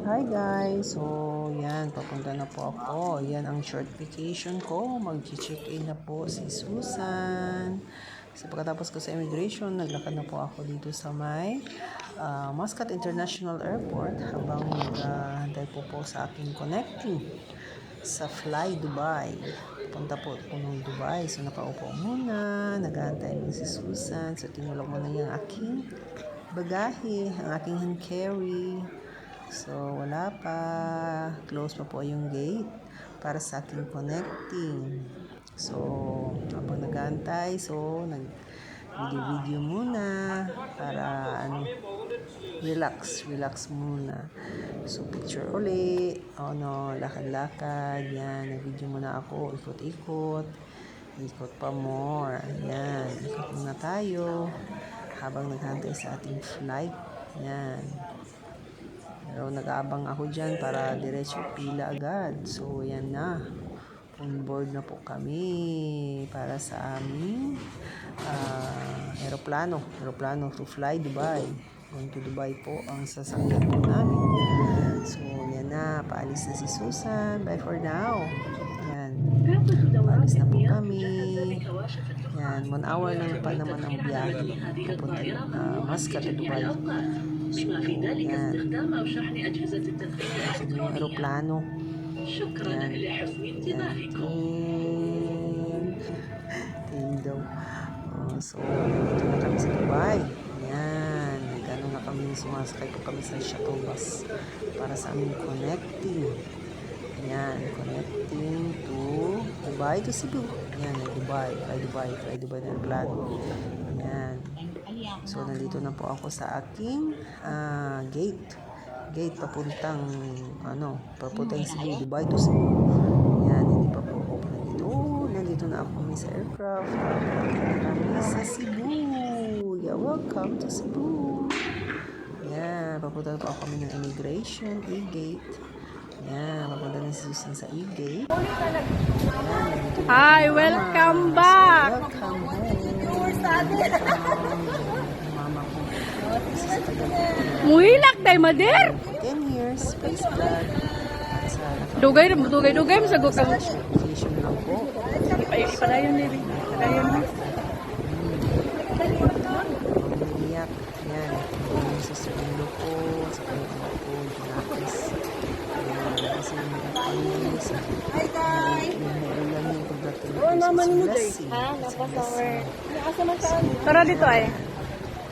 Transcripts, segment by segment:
Hi guys! So, yan, papunta na po ako. Yan ang short vacation ko. Mag-check-in na po si Susan. So, pagkatapos ko sa immigration, naglakad na po ako dito sa may Muscat International Airport habang naghahantay po sa aking connecting sa Fly Dubai. Punta po ako ng Dubai. So, nakaupo muna. Naghahantay mo si Susan. So, tinulog mo na yung aking bagahe, ang aking hand carry. So, wala pa. Close pa po yung gate para sa aking connecting. So, habang nag-aantay, so, nag-video muna para, relax muna. So, picture uli. Lakad-lakad. Yan, nag-video muna ako. Ikot pa more. Yan, ikot muna tayo habang naghantay sa ating flight. Yan. Pero nag-aabang ako dyan para diretso pila agad. So, yan na. On board na po kami para sa aming aeroplano to Fly Dubai. Going to Dubai po ang sasakyan po namin. So, yan na. Paalis na si Susan. Bye for now. Yan. Paalis na po kami. Yan. 1 hour lang pa naman ang biyahe. Papunta Muscat to Dubai. So, yan. Yung aeroplano. Yan. Ting daw. So, dito na kami sa Dubai. Yan. Nagano na kami, sumasakay po kami sa shuttle bus para sa aming connecting. Yan. Connecting to Dubai to Cebu. Yan. Dubai na aeroplano. Yan. So, nandito na po ako sa aking gate papuntang Cebu, Dubai to Cebu. Yan, hindi pa po ako nandito. Nandito na ako kami sa aircraft. Kami sa Cebu. Yeah, welcome to Cebu. Yan, papunta po ako kami ng immigration, E-gate. Yan, papunta na si Susan sa E-gate. Hi, welcome back. Welcome home. Mama ko. Muhilak day mader. 10 years, praise God. Dugay mo sa gukang. Vacation lang po. Padayon din. Padayon na. Umiiyak. Yan. Yung sister-in-law ko, sa kanyang anak ko, Junakis. Kasi nag-aayos. Hi guys! Umuulan yung pagdating ko sa blessing. Tara dito ay.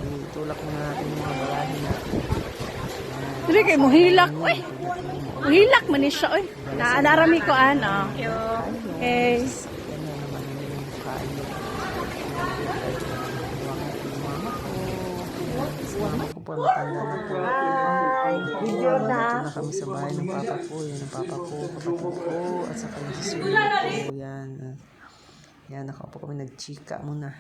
Itulak mo natin yung mga balahin natin. Dili kay muhilak. Uy. Muhilak man siya oy. Naarami ko ano. Okay. Mama ko po, matanda na po. Dito na kami sa bahay ng papa ko. Yan ang papa ko, kapatid ko, at saka yung susunod ko. Yan. Yan, nakaupo kami, nagchika muna.